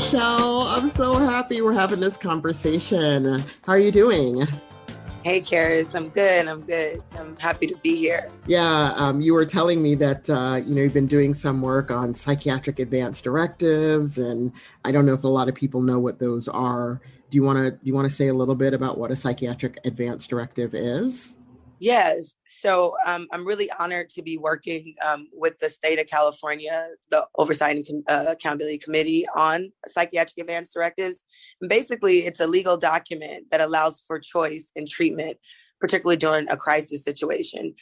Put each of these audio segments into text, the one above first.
Rayshell. I'm so happy we're having this conversation. How are you doing? Hey, Karis. I'm good. I'm good. I'm happy to be here. Yeah, you were telling me that you've been doing some work on psychiatric advanced directives, and I don't know if a lot of people know what those are. Do you want to say a little bit about what a psychiatric advanced directive is? Yes. So I'm really honored to be working with the state of California, the Oversight and Accountability Committee on Psychiatric Advanced Directives. And basically, it's a legal document that allows for choice in treatment, particularly during a crisis situation.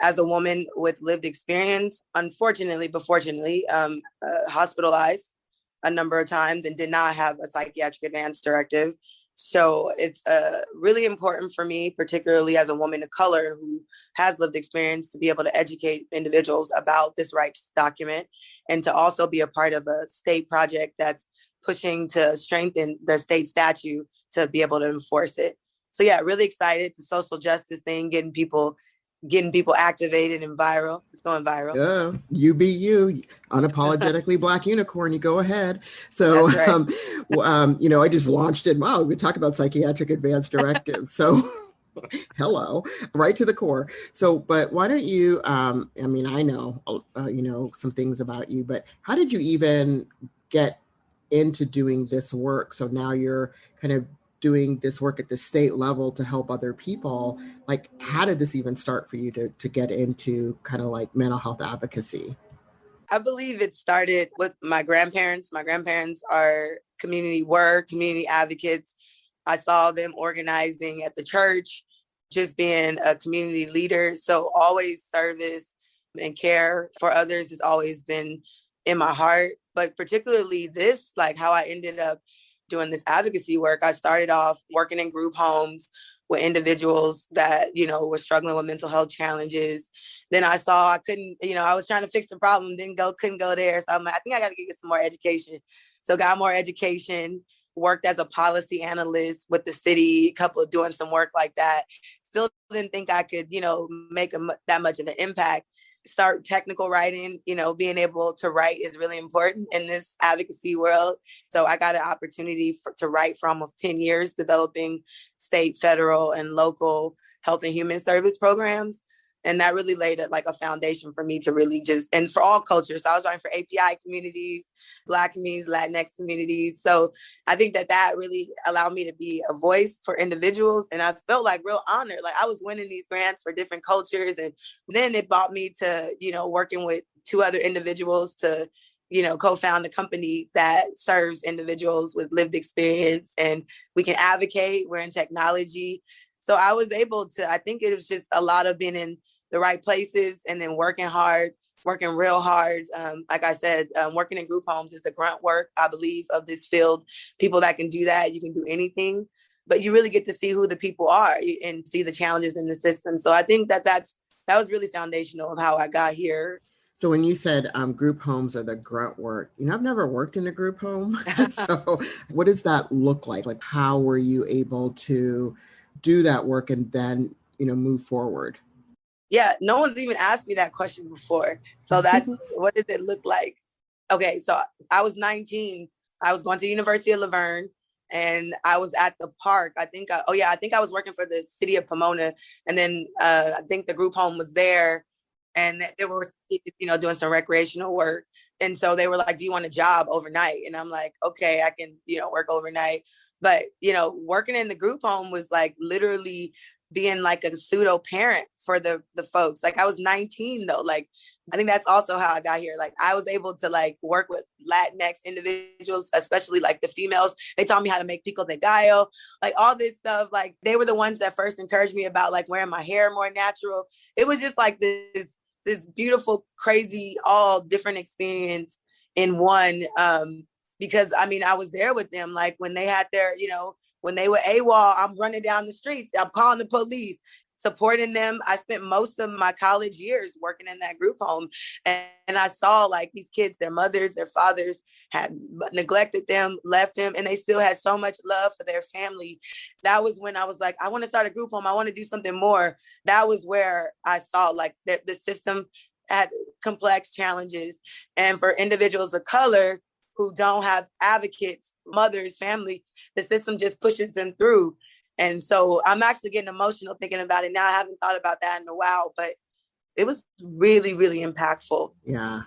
As a woman with lived experience, unfortunately, but fortunately, hospitalized a number of times and did not have a psychiatric advance directive. So it's really important for me, particularly as a woman of color who has lived experience, to be able to educate individuals about this rights document and to also be a part of a state project that's pushing to strengthen the state statute to be able to enforce it. So yeah, really excited. It's a social justice thing, getting people activated and viral. It's going viral. Yeah, you be you, unapologetically Black Unicorn. You go ahead. So, That's right. I just launched it. Wow, we talk about psychiatric advanced directives. So, hello, right to the core. So, but why don't you? I know, some things about you, but how did you even get into doing this work? So now you're kind of doing this work at the state level to help other people. Like, how did this even start for you to get into kind of like mental health advocacy? I believe it started with my grandparents. My grandparents were community advocates. I saw them organizing at the church, just being a community leader. So always service and care for others has always been in my heart. But particularly this, like how I ended up doing this advocacy work, I started off working in group homes with individuals that, were struggling with mental health challenges. Then I saw I couldn't, I was trying to fix the problem, couldn't go there. So I'm like, I think I got to get some more education. So got more education, worked as a policy analyst with the city, doing some work like that. Still didn't think I could, make that much of an impact. Start technical writing, being able to write is really important in this advocacy world. So I got an opportunity to write for almost 10 years, developing state, federal, and local health and human service programs. And that really laid a foundation for me to really and for all cultures. So I was writing for API communities, Black communities, Latinx communities. So I think that really allowed me to be a voice for individuals. And I felt like real honored. Like I was winning these grants for different cultures. And then it brought me to, working with two other individuals to, co-found a company that serves individuals with lived experience. And we can advocate. We're in technology. So I was able to, I think it was just a lot of being in the right places and then working real hard. Like I said, working in group homes is the grunt work, I believe, of this field. People that can do that, you can do anything, but you really get to see who the people are and see the challenges in the system. So I think that was really foundational of how I got here. So when you said group homes are the grunt work, I've never worked in a group home. So what does that look like? Like, how were you able to do that work and then, move forward? Yeah, no one's even asked me that question before. So that's, what does it look like? Okay, so I was 19. I was going to the University of Laverne and I was at the park. I think I was working for the city of Pomona. And then I think the group home was there and they were, doing some recreational work. And so they were like, do you want a job overnight? And I'm like, okay, I can, work overnight. But, working in the group home was like literally being like a pseudo parent for the folks. Like I was 19 though. Like, I think that's also how I got here. Like I was able to like work with Latinx individuals, especially like the females. They taught me how to make pico de gallo, like all this stuff. Like they were the ones that first encouraged me about like wearing my hair more natural. It was just like this beautiful, crazy, all different experience in one. Because I was there with them. Like when they had their, when they were AWOL, I'm running down the streets. I'm calling the police, supporting them. I spent most of my college years working in that group home. And I saw like these kids, their mothers, their fathers had neglected them, left them, and they still had so much love for their family. That was when I was like, I want to start a group home. I want to do something more. That was where I saw like that the system had complex challenges. And for individuals of color, who don't have advocates, mothers, family, the system just pushes them through. And so I'm actually getting emotional thinking about it now. I haven't thought about that in a while, but it was really, really impactful. Yeah.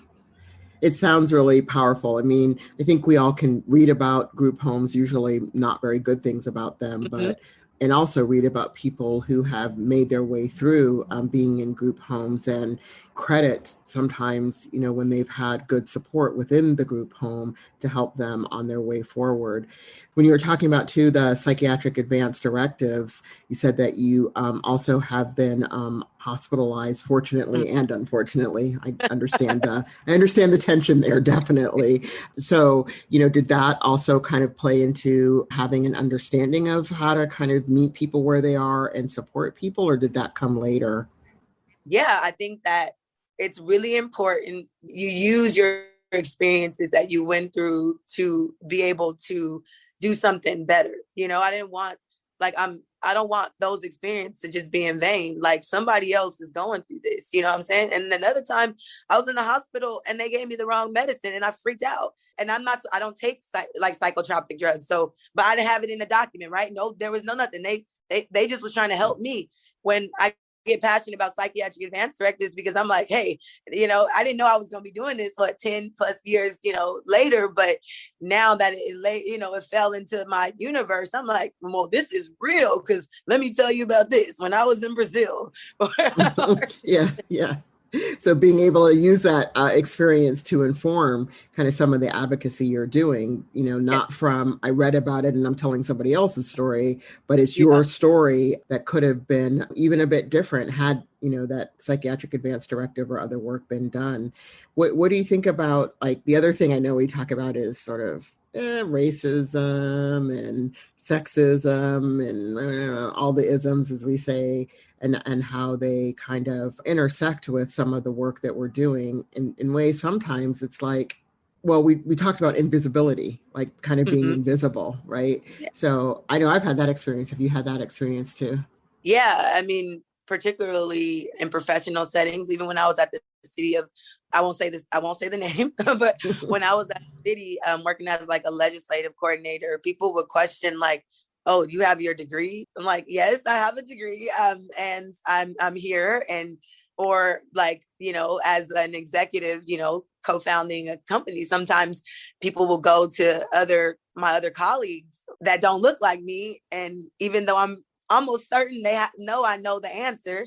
It sounds really powerful. I mean, I think we all can read about group homes, usually not very good things about them, but and also read about people who have made their way through being in group homes, and credit sometimes, you know, when they've had good support within the group home to help them on their way forward. When you were talking about too the Psychiatric Advanced Directives, you said that you also have been hospitalized, fortunately and unfortunately. I understand the tension there, definitely. So, you know, did that also kind of play into having an understanding of how to kind of meet people where they are and support people, or did that come later? Yeah, I think that it's really important you use your experiences that you went through to be able to do something better. You know, I don't want those experiences to just be in vain. Like, somebody else is going through this, you know what I'm saying? And another time I was in the hospital and they gave me the wrong medicine and I freaked out. And I don't take psychotropic drugs. So, but I didn't have it in the document, right? No, there was no nothing. They just was trying to help me. When I get passionate about psychiatric advanced directives, because I'm like, hey, you know, I didn't know I was going to be doing this for 10 plus years, you know, later. But now that it fell into my universe, I'm like, well, this is real. Because let me tell you about this. When I was in Brazil. Yeah. So being able to use that experience to inform kind of some of the advocacy you're doing, you know, not Yes. from I read about it and I'm telling somebody else's story, but it's your story that could have been even a bit different had, you know, that Psychiatric Advanced Directive or other work been done. What do you think about, like, the other thing I know we talk about is sort of racism and sexism and all the isms, as we say, and how they kind of intersect with some of the work that we're doing in ways sometimes it's like, well, we talked about invisibility, like kind of being invisible, right? Yeah. So I know I've had that experience. Have you had that experience too? Yeah, I mean, particularly in professional settings, even when I was at the city of, I won't say the name, but when I was at the city working as like a legislative coordinator, people would question like, oh, you have your degree? I'm like, yes, I have a degree. And I'm here. And, or like, you know, as an executive, you know, co-founding a company, sometimes people will go to my other colleagues that don't look like me. And even though I'm almost certain know I know the answer,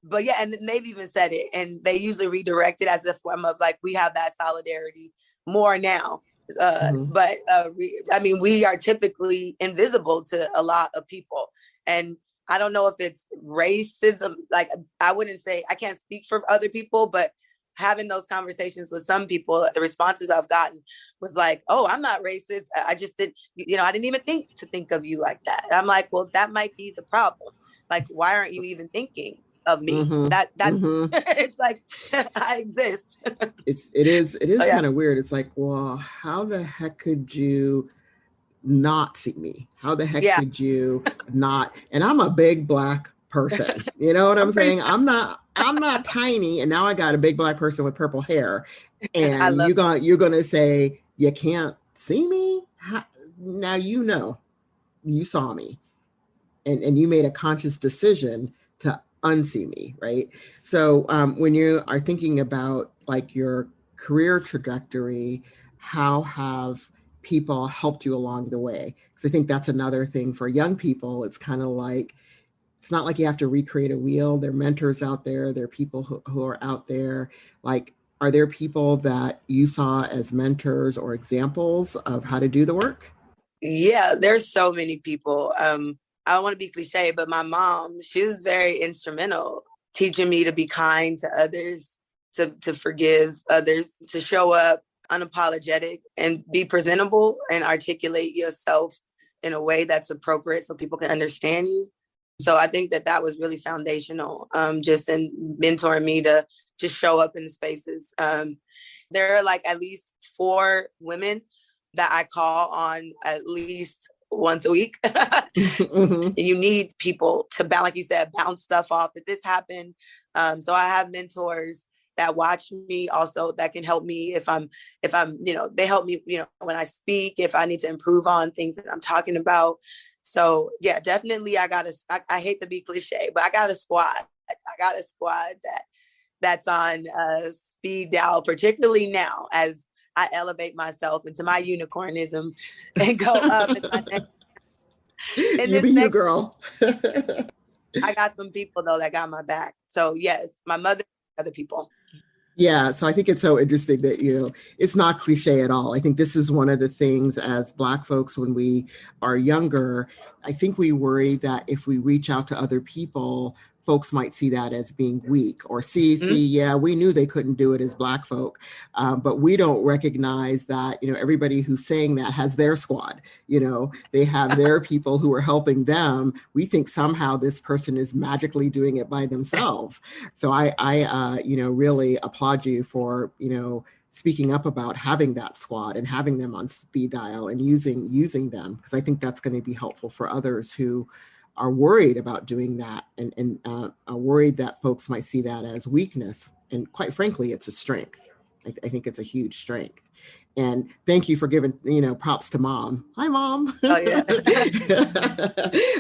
but yeah, and they've even said it, and they usually redirect it as a form of like, we have that solidarity more now. But I mean, we are typically invisible to a lot of people, and I don't know if it's racism. Like, I wouldn't say, I can't speak for other people, but having those conversations with some people, the responses I've gotten was like, oh, I'm not racist. I just didn't, you know, I didn't even think of you like that. And I'm like, well, that might be the problem. Like, why aren't you even thinking of me? That's it's like, I exist. It is Oh, yeah. kind of weird. It's like, well, how the heck could you not see me? How the heck could you not? And I'm a big black person. You know what I'm saying? I'm not tiny, and now I got a big black person with purple hair, and you're gonna say you can't see me? Now you know you saw me, and you made a conscious decision to unsee me, right? So when you are thinking about like your career trajectory, how have people helped you along the way? Because I think that's another thing for young people. It's kind of like, it's not like you have to recreate a wheel. There are mentors out there. There are people who are out there. Like, are there people that you saw as mentors or examples of how to do the work? Yeah, there's so many people. I don't want to be cliche, but my mom, she was very instrumental teaching me to be kind to others, to forgive others, to show up unapologetic and be presentable and articulate yourself in a way that's appropriate so people can understand you. So I think that was really foundational, just in mentoring me to just show up in spaces. There are like at least 4 women that I call on at least once a week. You need people to, like you said, bounce stuff off. That this happened. So I have mentors that watch me also, that can help me if I'm, they help me, when I speak, if I need to improve on things that I'm talking about. So yeah, definitely I hate to be cliche, but I got a squad. I got a squad that's on speed dial, particularly now as I elevate myself into my unicornism and go up in my next. You be you, girl. I got some people though that got my back. So yes, my mother, other people. Yeah, so I think it's so interesting that, it's not cliche at all. I think this is one of the things as Black folks, when we are younger, I think we worry that if we reach out to other people, folks might see that as being weak or yeah, we knew they couldn't do it as Black folk. But we don't recognize that, everybody who's saying that has their squad, they have their people who are helping them. We think somehow this person is magically doing it by themselves. So I really applaud you for, speaking up about having that squad and having them on speed dial and using them, because I think that's going to be helpful for others who are worried about doing that and are worried that folks might see that as weakness. And quite frankly, it's a strength. I think it's a huge strength. And thank you for giving, props to Mom. Hi, Mom. Oh, yeah.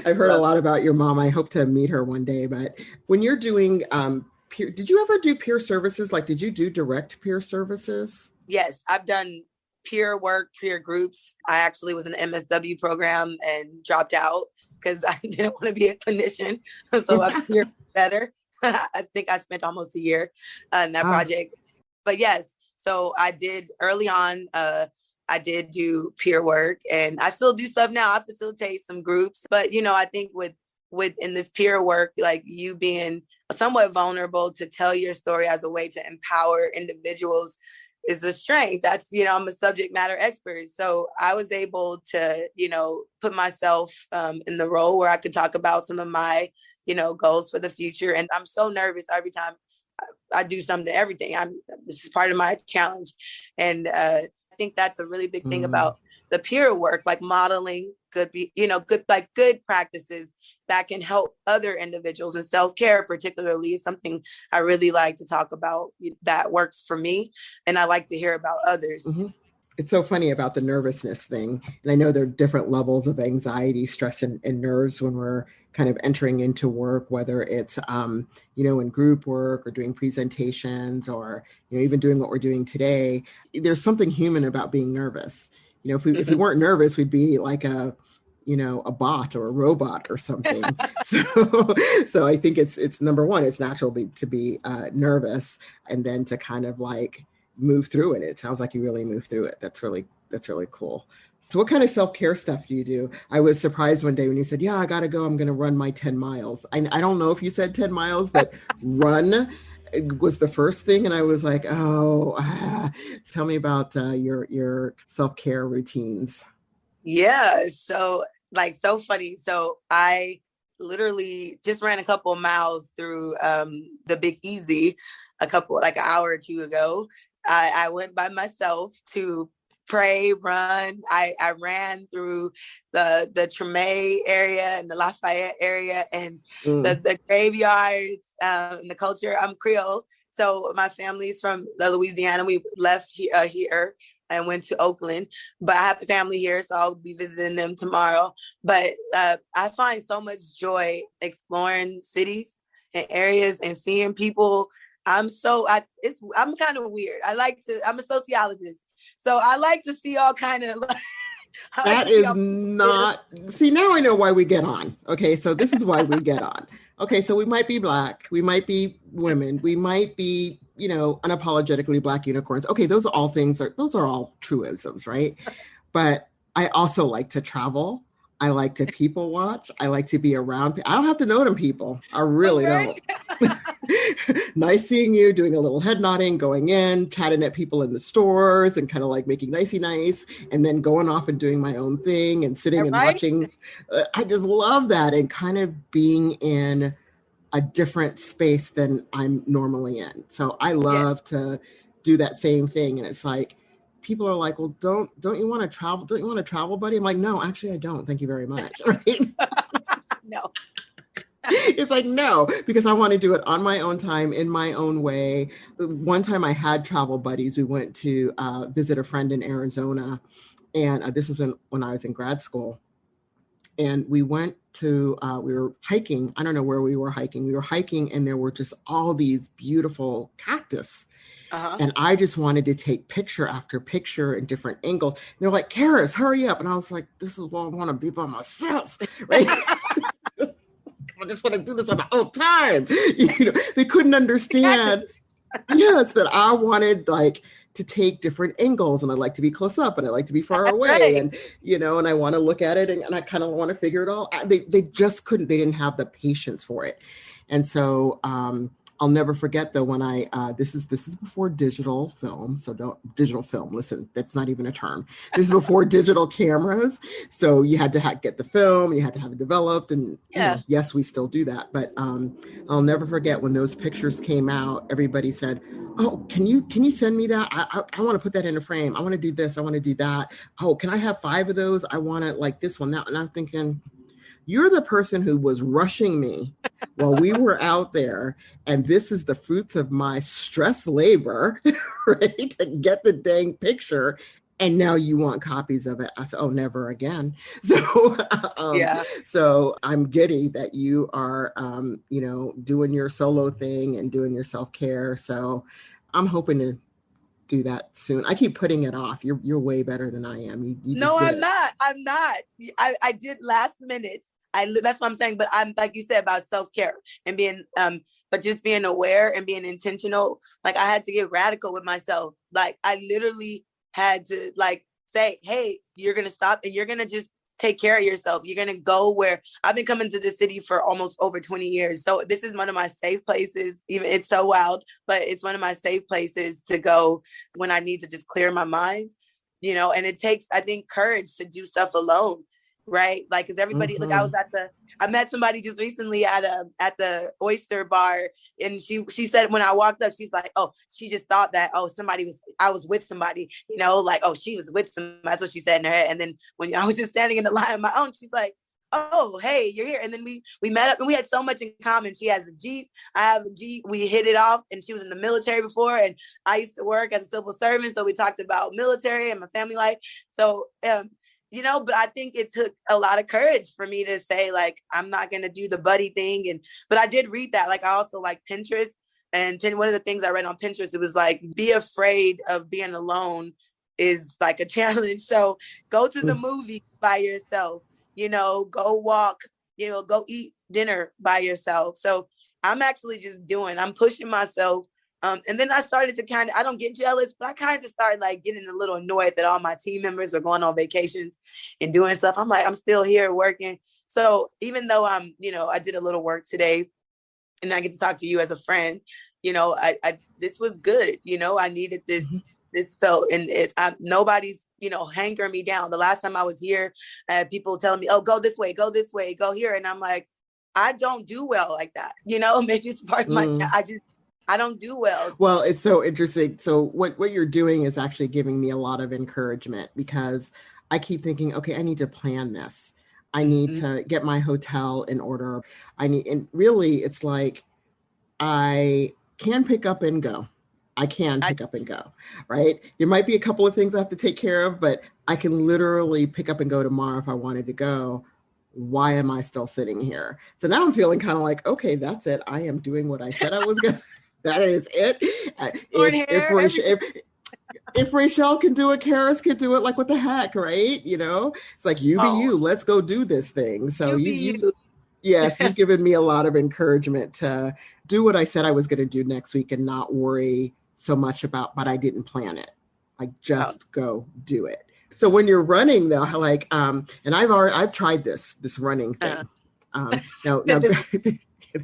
I've heard a lot about your mom. I hope to meet her one day. But when you're doing did you ever do peer services? Like, did you do direct peer services? Yes, I've done peer work, peer groups. I actually was in the MSW program and dropped out because I didn't want to be a clinician. So I peer better. I think I spent almost a year on that project. But yes, so I did early on, I did do peer work, and I still do stuff now. I facilitate some groups, but I think with in this peer work, like you being somewhat vulnerable to tell your story as a way to empower individuals is a strength. That's, I'm a subject matter expert. So I was able to, put myself in the role where I could talk about some of my, goals for the future. And I'm so nervous every time I do something, everything. This is part of my challenge. And I think that's a really big thing about the peer work, like modeling good practices that can help other individuals, and self-care particularly is something I really like to talk about that works for me. And I like to hear about others. Mm-hmm. It's so funny about the nervousness thing. And I know there are different levels of anxiety, stress, and nerves when we're kind of entering into work, whether it's, in group work or doing presentations or, even doing what we're doing today. There's something human about being nervous. If we weren't nervous, we'd be like a bot or a robot or something. So I think it's number one, it's natural to be nervous, and then to kind of like move through it. It sounds like you really move through it. That's really cool. So what kind of self-care stuff do you do? I was surprised one day when you said, yeah, I got to go. I'm going to run my 10 miles. I don't know if you said 10 miles, but run was the first thing. And I was like, tell me about your self-care routines. Yeah. So so funny. So I literally just ran a couple of miles through the Big Easy an hour or two ago. I went by myself to pray, run. I ran through the Treme area and the Lafayette area and the graveyards and the culture. I'm Creole. So my family's from Louisiana. We left here and went to Oakland, but I have a family here, so I'll be visiting them tomorrow. But I find so much joy exploring cities and areas and seeing people. I'm kind of weird. I'm a sociologist. So I like to see all kind of. That is not. See, now I know why we get on. Okay, so this is why we get on. Okay, so we might be Black, we might be women, we might be, unapologetically Black unicorns. Okay, those are all truisms, right? But I also like to travel. I like to people watch. I like to be around. I don't have to know them people. I really don't. Nice seeing you, doing a little head nodding, going in, chatting at people in the stores and kind of like making nicey nice, and then going off and doing my own thing and sitting and watching. I just love that, and kind of being in a different space than I'm normally in. So I love to do that same thing. And it's like, people are like, well, don't you want to travel? Don't you want to travel, buddy? I'm like, no, actually I don't. Thank you very much. Right? No. It's like, no, because I want to do it on my own time, in my own way. One time I had travel buddies. We went to visit a friend in Arizona. And this was when I was in grad school. And we went to, we were hiking. I don't know where we were hiking. We were hiking and there were just all these beautiful cactus. And I just wanted to take picture after picture in different angles. And they're like, Karis, hurry up. And I was like, this is why I want to be by myself, right? I just want to do this on my own time. You know, they couldn't understand, yes, that I wanted like to take different angles, and I like to be close up and I like to be far away. Right. And, you know, and I want to look at it and I kind of want to figure it all out. They just couldn't, they didn't have the patience for it. And so, I'll never forget though, when this is before digital film. So digital film, listen, that's not even a term. This is before digital cameras. So you had to get the film, you had to have it developed. And you know, yes, we still do that. But I'll never forget when those pictures came out, everybody said, oh, can you send me that? I want to put that in a frame. I want to do this. I want to do that. Oh, can I have 5 of those? I want to like this one, that. And I'm thinking, you're the person who was rushing me while we were out there. And this is the fruits of my stress labor, right? To get the dang picture. And now you want copies of it. I said, oh, never again. So, so I'm giddy that you are, you know, doing your solo thing and doing your self-care. So I'm hoping to do that soon. I keep putting it off. You're way better than I am. You no, I'm not. I did last minute. That's what I'm saying. But I'm, like you said, about self-care and being, but just being aware and being intentional. Like I had to get radical with myself. Like I literally had to like say, hey, you're going to stop and you're going to just take care of yourself. You're going to go where I've been coming to this city for almost over 20 years. So this is one of my safe places. Even it's so wild, but it's one of my safe places to go when I need to just clear my mind, you know, and it takes, I think, courage to do stuff alone. Right. Like, cause everybody, like I met somebody just recently at the oyster bar. And she said, when I walked up, she's like, oh, she just thought that, oh, I was with somebody, you know, like, oh, she was with somebody. That's what she said in her head. And then when I was just standing in the line on my own, she's like, oh, hey, you're here. And then we met up and we had so much in common. She has a Jeep. I have a Jeep. We hit it off and she was in the military before. And I used to work as a civil servant. So we talked about military and my family life. So, you know, but I think it took a lot of courage for me to say, like, I'm not going to do the buddy thing. But I did read that. Like, I also like Pinterest. And one of the things I read on Pinterest, it was like, be afraid of being alone is like a challenge. So go to the movie by yourself, you know, go walk, you know, go eat dinner by yourself. So I'm actually just I'm pushing myself. And then I started to I don't get jealous, but I kind of started like getting a little annoyed that all my team members were going on vacations and doing stuff. I'm like, I'm still here working. So even though you know, I did a little work today and I get to talk to you as a friend, you know, I this was good. You know, I needed this, this felt, and nobody's, you know, hankering me down. The last time I was here, I had people telling me, oh, go this way, go here. And I'm like, I don't do well like that. You know, maybe it's part of my job. I don't do well. Well, it's so interesting. So what you're doing is actually giving me a lot of encouragement because I keep thinking, okay, I need to plan this. I need to get my hotel in order. And really it's like, I can pick up and go. I can pick up and go, right? There might be a couple of things I have to take care of, but I can literally pick up and go tomorrow if I wanted to go. Why am I still sitting here? So now I'm feeling kind of like, okay, that's it. I am doing what I said I was going to. That is it. If Rayshell can do it, Karis can do it. Like, what the heck, right? You know, it's like, you be you. Let's go do this thing. So yes, you've given me a lot of encouragement to do what I said I was going to do next week and not worry so much about, but I didn't plan it. Like, just go do it. So when you're running though, like, and I've tried this running thing. Now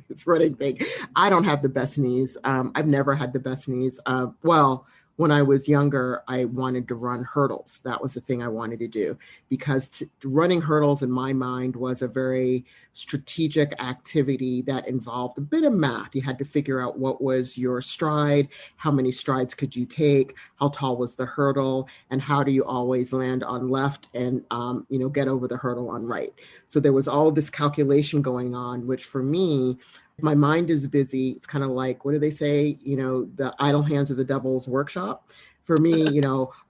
this running thing. I don't have the best knees. I've never had the best knees. Well, when I was younger, I wanted to run hurdles. That was the thing I wanted to do, because running hurdles in my mind was a very strategic activity that involved a bit of math. You had to figure out what was your stride, how many strides could you take, how tall was the hurdle, and how do you always land on left and get over the hurdle on right. So there was all this calculation going on, which for me, my mind is busy. It's kind of like, what do they say? The idle hands are the devil's workshop. For me,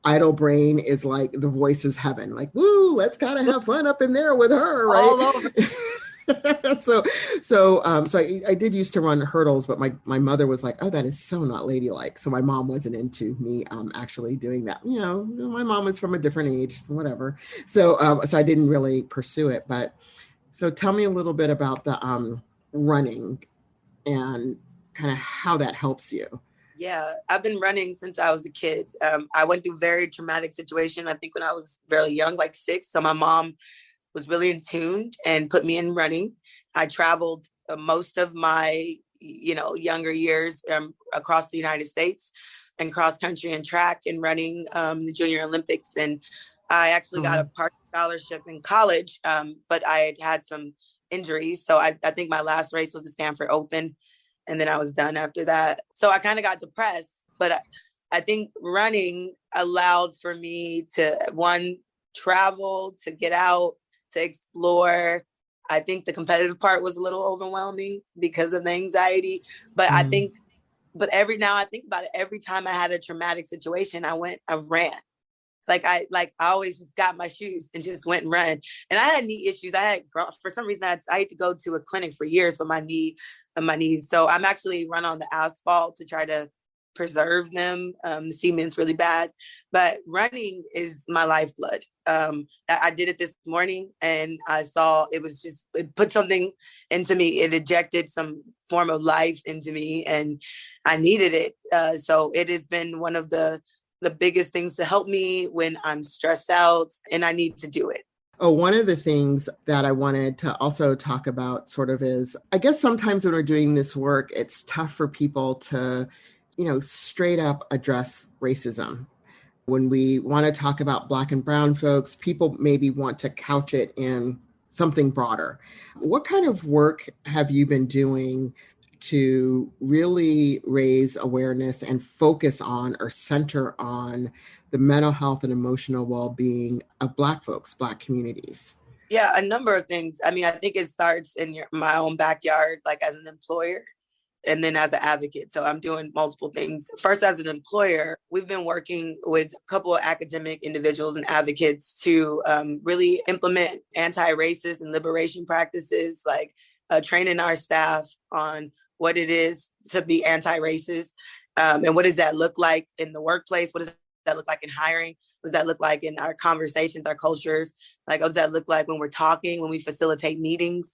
idle brain is like the voice is heaven. Like, woo, let's kind of have fun up in there with her, right? All over. So I did used to run hurdles, but my mother was like, oh, that is so not ladylike. So my mom wasn't into me actually doing that. My mom was from a different age, so whatever. So I didn't really pursue it. But so tell me a little bit about the running and kind of how that helps you. Yeah, I've been running since I was a kid. I went through a very traumatic situation, I think when I was fairly young, like 6. So my mom was really in tune and put me in running. I traveled most of my, younger years across the United States and cross country and track and running the Junior Olympics. And I actually got a part scholarship in college, but I had some injuries. So I think my last race was the Stanford Open. And then I was done after that. So I kind of got depressed, but I think running allowed for me to, one, travel, to get out, to explore. I think the competitive part was a little overwhelming because of the anxiety, but I think, now I think about it, every time I had a traumatic situation, I ran. I always just got my shoes and just went and ran. And I had knee issues. For some reason, I had to go to a clinic for years for my knees. So I'm actually run on the asphalt to try to preserve them. The cement's really bad, but running is my lifeblood. I did it this morning and I saw it put something into me. It ejected some form of life into me and I needed it. So it has been one of the biggest things to help me when I'm stressed out and I need to do it. Oh, one of the things that I wanted to also talk about sort of is, I guess sometimes when we're doing this work, it's tough for people to, straight up address racism. When we want to talk about Black and brown folks, people maybe want to couch it in something broader. What kind of work have you been doing to really raise awareness and focus on or center on the mental health and emotional well-being of Black folks, Black communities? Yeah, a number of things. I mean, I think it starts in my own backyard, like as an employer, and then as an advocate. So I'm doing multiple things. First, as an employer, we've been working with a couple of academic individuals and advocates to really implement anti-racist and liberation practices, like training our staff on what it is to be anti-racist, and what does that look like in the workplace? What does that look like in hiring? What does that look like in our conversations, our cultures? Like, what does that look like when we're talking, when we facilitate meetings?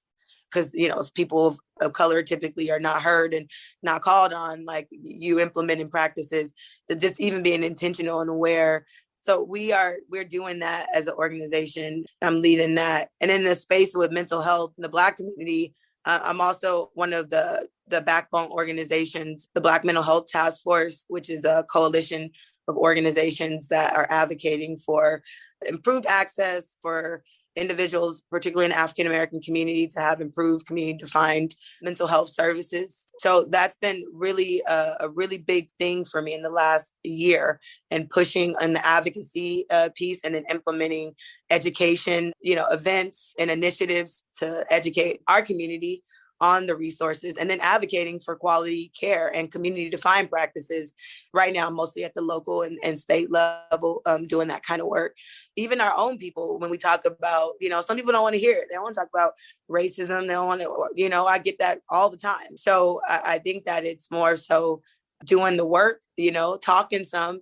Because, if people of color typically are not heard and not called on, like you implementing practices, that just even being intentional and aware. So we're doing that as an organization. I'm leading that. And in the space with mental health in the Black community, I'm also one of the backbone organizations, the Black Mental Health Task Force, which is a coalition of organizations that are advocating for improved access for individuals, particularly in the African American community, to have improved community-defined mental health services. So that's been really a really big thing for me in the last year, and pushing an advocacy piece and then implementing education, events and initiatives to educate our community on the resources, and then advocating for quality care and community-defined practices right now, mostly at the local and state level, doing that kind of work. Even our own people, when we talk about, some people don't want to hear it. They don't want to talk about racism. They don't want to, I get that all the time. So I think that it's more so doing the work, talking some,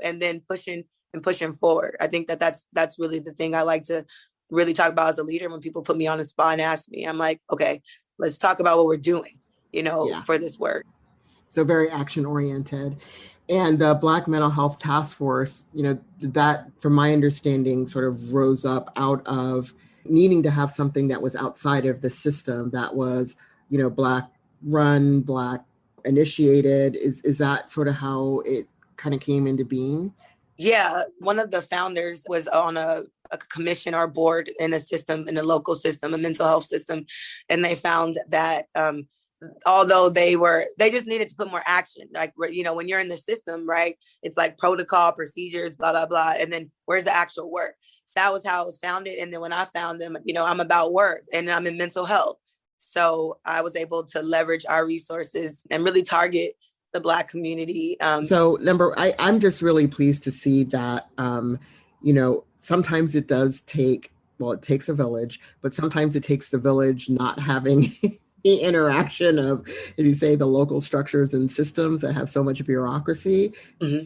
and then pushing forward. I think that's really the thing I like to really talk about as a leader. When people put me on the spot and ask me, I'm like, okay, let's talk about what we're doing, for this work. So very action oriented. And the Black Mental Health Task Force, that, from my understanding, sort of rose up out of needing to have something that was outside of the system, that was, Black run, Black initiated. Is that sort of how it kind of came into being? Yeah, one of the founders was on a commission or board in a system, in a local system, a mental health system. And they found that although they just needed to put more action. Like, you know, when you're in the system, right, it's like protocol, procedures, blah, blah, blah. And then where's the actual work? So that was how it was founded. And then when I found them, you know, I'm about work and I'm in mental health. So I was able to leverage our resources and really target the Black community. I'm just really pleased to see that, you know, sometimes it does take, well, it takes a village, but sometimes it takes the village not having the interaction of, as you say, the local structures and systems that have so much bureaucracy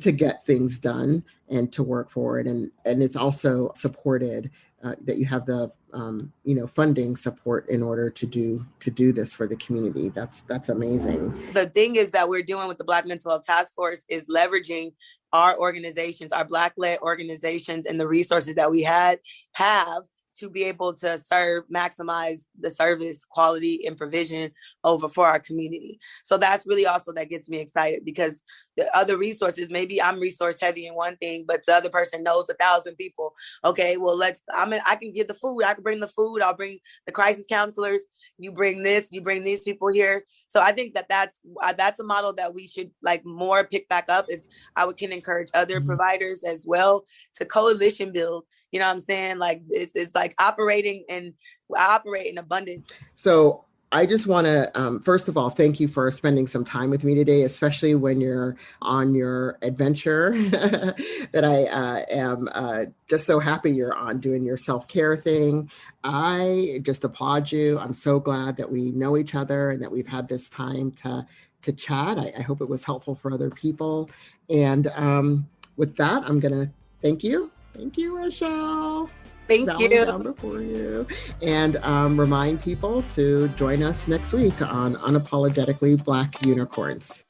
to get things done and to work forward. And it's also supported that you have the you know, funding support in order to do this for the community. That's amazing. The thing is that we're doing with the Black Mental Health Task Force is leveraging our organizations, our Black-led organizations, and the resources that we have to be able to maximize the service quality and provision for our community. So that's really also that gets me excited, because the other resources, maybe I'm resource heavy in one thing, but the other person knows 1,000 people. Okay, well, I can give the food. I can bring the food. I'll bring the crisis counselors. You bring this, you bring these people here. So I think that's a model that we should like more pick back up. If I can encourage other providers as well to coalition build. You know what I'm saying? Like, this is like I operate in abundance. So I just want to, first of all, thank you for spending some time with me today, especially when you're on your adventure that I am just so happy you're on doing your self-care thing. I just applaud you. I'm so glad that we know each other and that we've had this time to chat. I hope it was helpful for other people. And with that, I'm going to thank you. Thank you, Rayshell. Thank you. Down before you. And remind people to join us next week on Unapologetically Black Unicorns.